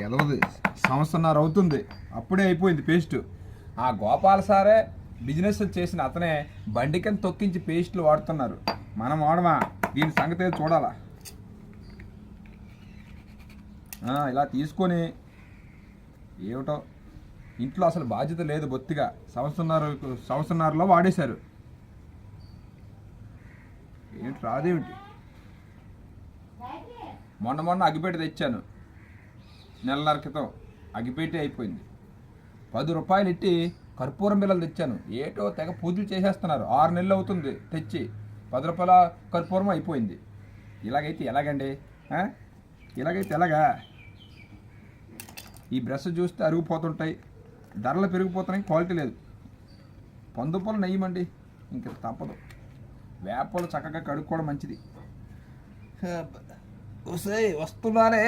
ఎదవది సంవత్సరన్నర అవుతుంది, అప్పుడే అయిపోయింది పేస్ట్. ఆ గోపాల సారే బిజినెస్ చేసిన అతనే బండికని తొక్కించి పేస్ట్లు వాడుతున్నారు. మనం వాడమా? దీని సంగతి చూడాలా. ఇలా తీసుకొని ఏమిటో ఇంట్లో అసలు బాధ్యత లేదు బొత్తిగా. సంవత్సరన్నరలో వాడేశారు. ఏంటి రాదేమిటి? మొన్న అగ్గిపెట్టి తెచ్చాను, నెలన్నర క్రితం. అగ్గిపెట్టి అయిపోయింది. 10 రూపాయలు ఇట్టి కర్పూరం బిళ్ళలు తెచ్చాను. ఏటో తెగ పూజలు చేసేస్తున్నారు. 6 నెలలు అవుతుంది తెచ్చి. 10 రూపాయల కర్పూరం అయిపోయింది. ఇలాగైతే ఎలాగండి? ఇలాగైతే ఎలాగా? ఈ బ్రష్ చూస్తే అరిగిపోతుంటాయి, ధరలు పెరిగిపోతున్నాయి, క్వాలిటీ లేదు. పందుపలు నెయ్యమండి, ఇంక తప్పదు. వేపలు చక్కగా కడుక్కోవడం మంచిది. వస్తున్నానే.